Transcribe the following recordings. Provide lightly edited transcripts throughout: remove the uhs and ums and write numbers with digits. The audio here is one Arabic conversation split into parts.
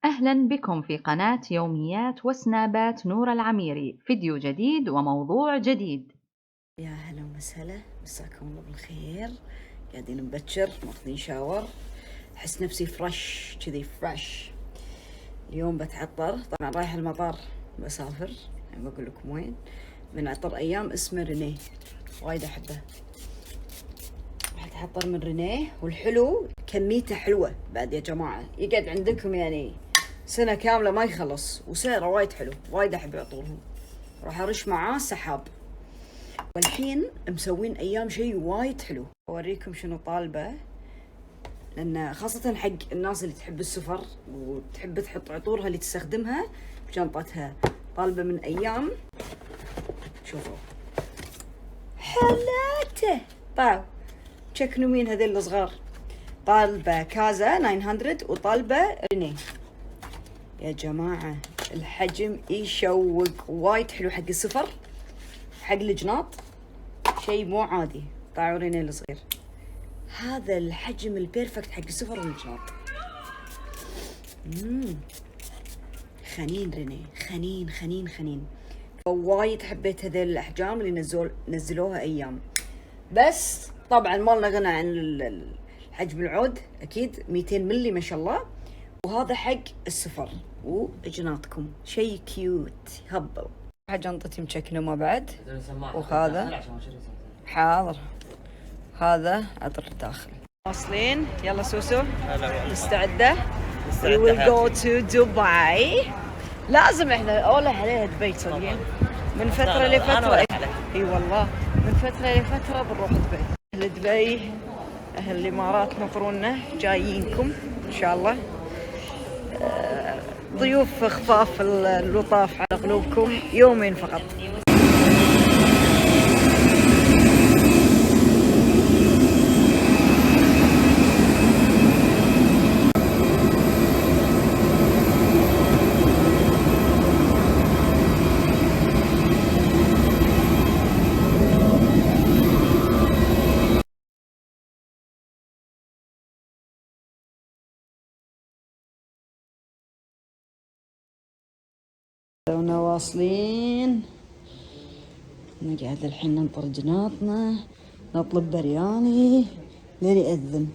أهلا بكم في قناة يوميات وسنابات نور العميري، فيديو جديد وموضوع جديد. يا هلا وسهلا، مساكم الله بالخير. قاعدين مبكر ماخذين شاور، احس نفسي فريش كذي فريش. اليوم بتعطر، طبعا رايحة المطار بسافر، يعني بقول لكم وين. من عطر ايام اسمه رينيه، وايد احبه. راح اتعطر من رينيه، والحلو كميته حلوة بعد يا جماعة، يقعد عندكم يعني سنة كاملة ما يخلص، وسعره وايد حلو، وايد احب عطورهم. راح ارش معاه سحاب. والحين مسوين ايام شيء وايد حلو، اوريكم شنو طالبه، لان خاصه حق الناس اللي تحب السفر وتحب تحط عطورها اللي تستخدمها بشنطتها. طالبه من ايام، شوفوا حلاته. طاو تشكنوا مين هذول الصغار. طالبه كازا 900 وطالبه رينيه. يا جماعه الحجم يشوق، وايد حلو حق السفر، حق الجناط شيء مو عادي. طاعوا رينيه الصغير، هذا الحجم البيرفكت حق السفر والجناط. خنين رينيه، خنين خنين خنين. وايد حبيت هذيل الاحجام اللي نزلوها ايام. بس طبعا ما لنا غنى عن الحجم العود، اكيد 200 ملي ما شاء الله. وهذا حق السفر وجناطكم، شيء كيوت هبل. جنطتي مشكنه بعد، وهذا حاضر، هذا عطر الداخل. واصلين، يلا سوسو مستعدة. We will go to Dubai. لازم احنا اولى عليها دبي تصدقين. من فترة لفترة، اي والله من فترة لفترة بنروح دبي. اهل دبي، اهل الامارات نطرونا جايينكم ان شاء الله. ضيوف خفاف اللطاف على قلوبكم، يومين فقط. تونا واصلين، نقعد الحين ننطر جناطنا، نطلب برياني لين يأذن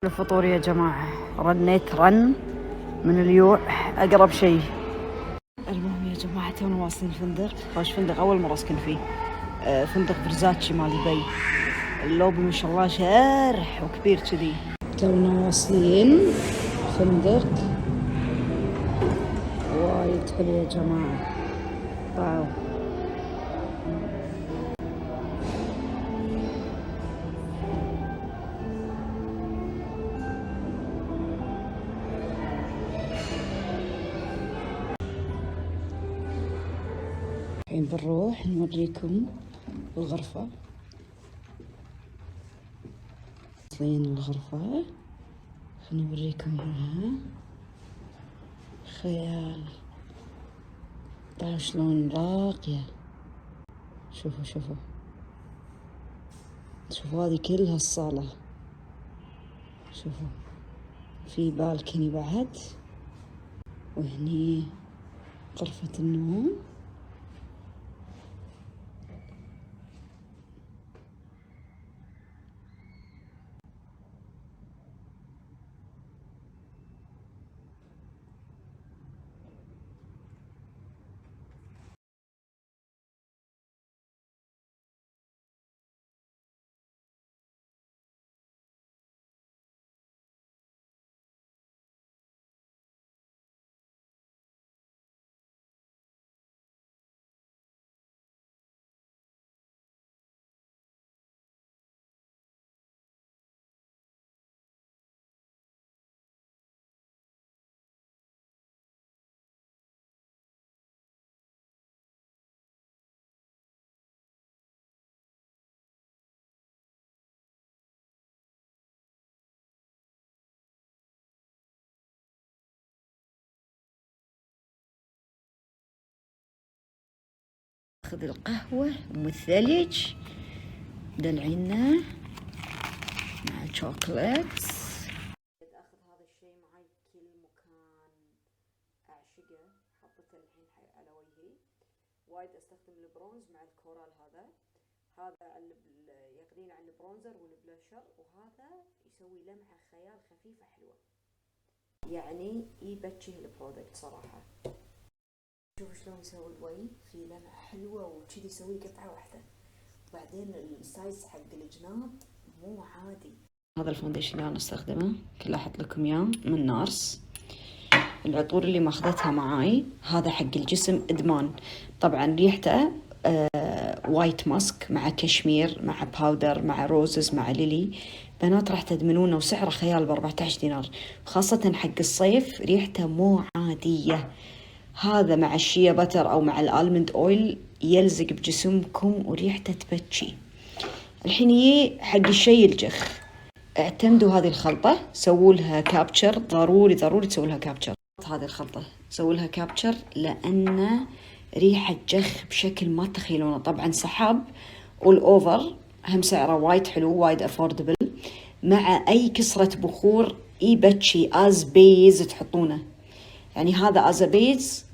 الفطور. يا جماعة رنيت رن من اليوع أقرب شيء. المهم يا جماعة تونا واصلين الفندق، خوش فندق أول مرة أسكن فيه، فندق فرزاتشي مال دبي. اللوبي ما شاء الله شارح وكبير كذي. تونا واصلين فندق وايد حلو يا جماعة. واو الحين بنروح نوريكم الغرفة. واصلين الغرفة، خليني اوريكم اياها. خيال، طيب شلون راقية. شوفوا شوفوا شوفوا، هذه كلها الصالة. شوفوا في بالكني بعد، وهني غرفة النوم. اخذ القهوة ام الثلج، دلعينا مع الشوكولات. اخذ هذا الشيء معي كل مكان، اعشقه، حطيته الحين على وجهي. وايد استخدم البرونز مع الكورال. هذا يقضينا عن البرونزر والبلاشر، وهذا يسوي لمعة خيال خفيفة حلوة، يعني يبتشي البرودكت صراحة. شوفوا شلون يسوي الوجه، في لمعة حلوة وكذي يسوي قطعة واحدة. وبعدين السايز حق الجناب مو عادي. هذا الفونديشن اللي انا استخدمه كله احط لكم اياه من نارس. العطور اللي ماخذتها معاي هذا حق الجسم ادمان، طبعا ريحته وايت ماسك مع كشمير مع باودر مع روزز مع ليلي. بنات راح تدمنونه وسعره خيال ب14 دينار، خاصة حق الصيف ريحته مو عادية. هذا مع الشيا بتر او مع الالمند اويل يلزق بجسمكم وريحته تبتشي. الحين يجي حق الشي الجخ، اعتمدوا هذه الخلطة، سووا لها كابتشر، ضروري تسووا لها كابتشر. هذه الخلطة سووا لها كابتشر لأن ريحة جخ بشكل ما تتخيلونه. طبعا سحاب والأوفر هم سعره وايد حلو، وايد أفوردبل، مع أي كسرة بخور يبتشي از بيز تحطونه. يعني هذا از بيز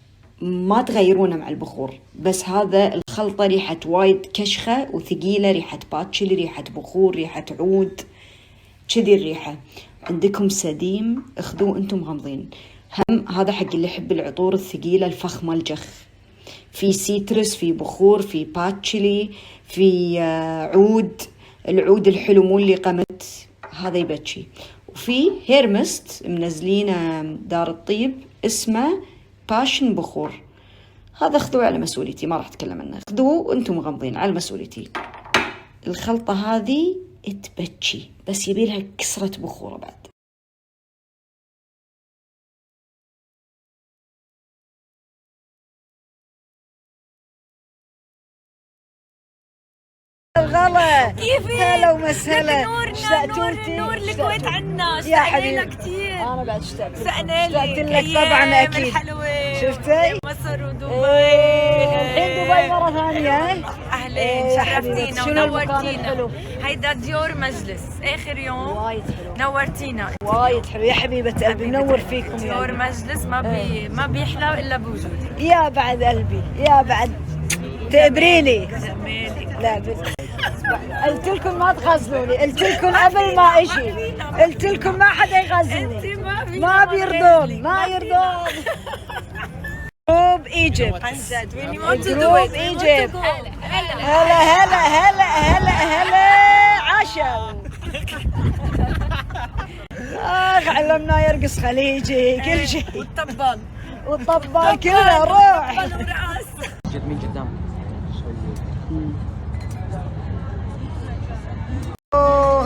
ما تغيرونه مع البخور، بس هذا الخلطة ريحة وايد كشخة وثقيلة، ريحة باتشلي، ريحة بخور، ريحة عود، كذي الريحة. عندكم سديم اخذوه انتم غامضين. هم هذا حق اللي يحب العطور الثقيلة الفخمة الجخ، في سيترس، في بخور، في باتشلي، في عود، العود الحلو مو اللي قمت، هذا يبتشي. وفي هيرمست منزلين دار الطيب اسمه باشن بخور، هذا خذوه على مسؤوليتي، ما راح اتكلم عنه، خذوه وانتم مغمضين على مسؤوليتي. الخلطة هذه تبتشي، بس يبيلها كسرة بخورة بعد. غلا كيفك؟ هلا ومسهلا. نور الكويت عنا، يا حبيبي كثير. انا بعد اشتقت لك طبعا اكيد. الحلوة شفتي مصر ودبي. الحين دبي مرة ثانية. اهلين، شرفتينا شنو المكان الحلو؟ ونورتينا. هيدا ديور مجلس اخر يوم، وايد حلو، نورتينا وايد حلو يا حبيبة قلبي، منور فيكم. ديور مجلس ما بيحلى الا بوجودك. يا بعد قلبي، يا بعد تقبريني. لا قلت لكم ما تغزلوني، قلت لكم قبل ما اجي، قلت لكم ما حدا يغزلني، ما بيرضون، ما يرضون. جروب ايجيبت، جروب ايجيبت. هلا هلا هلا هلا هلا عشا. علمنا يرقص خليجي كل شيء، والطبال كله روح. من قدام.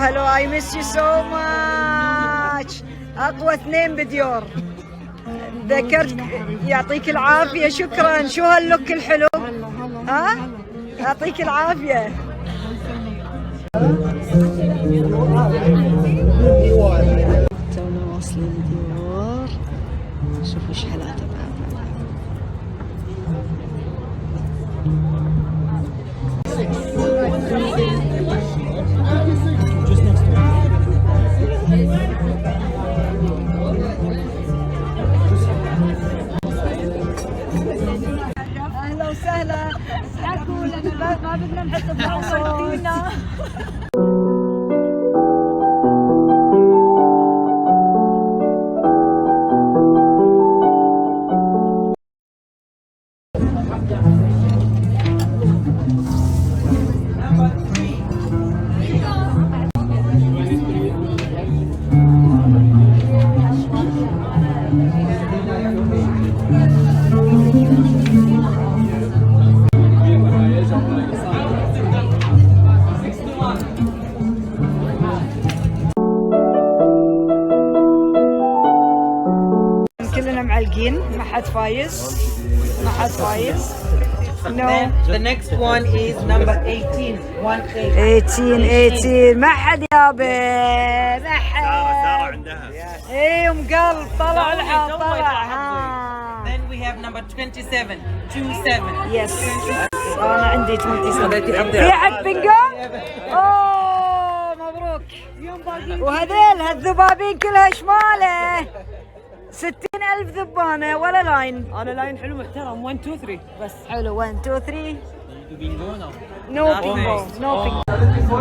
هلو اي ميس يو سو ماتش. اقوى اثنين بديور، ذكرت. يعطيك العافيه، شكرا. شو هاللوك الحلو، ها؟ يعطيك العافيه. تونا واصلين ديور، شوفوا ايش حلاته بعد. اهلا وسهلا، اسحقوا لنا ما بدنا نحط بنصوص. كلنا معلقين، ما حد فايز، ما حد فايز. No. The next one is number 18. 18 ما حد يابي، ما حد. سارة عندها. اي ام قلب، طلع الحظ، طلع. ها. Then we have number 27. 27. يس. انا عندي 27. في حد بنجو؟ اوه مبروك. وهذيل هالذبابين كلها شماله. 60 ألف ذبانة ولا لاين؟ أنا لاين حلو محترم 1 2 3 بس. حلو 1 2 3. بينجو نو بينجو نو بينجو.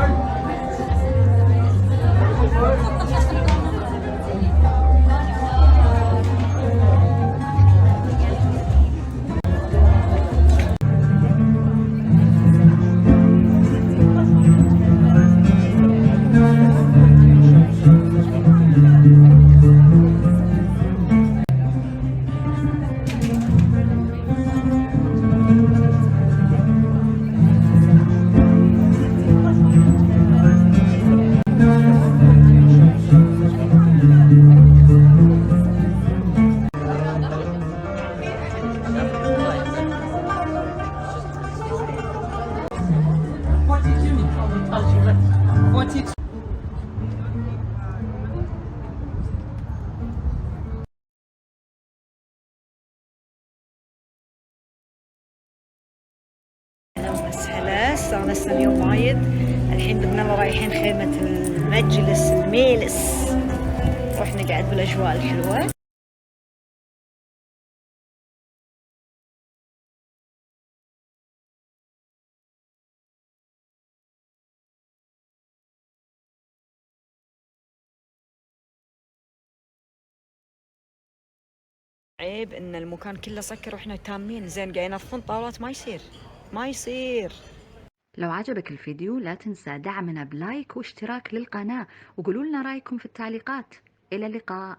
هلا استانسنا اليوم وايد. الحين بدنا الله رايحين خيمة المجلس الميلس، رحنا نقعد بالاجواء الحلوة. عيب ان المكان كله سكر واحنا تامين. زين قاعدين نطفون طاولات، ما يصير ما يصير. لو عجبك الفيديو لا تنسى دعمنا بلايك واشتراك للقناة، وقولوا لنا رأيكم في التعليقات. إلى اللقاء.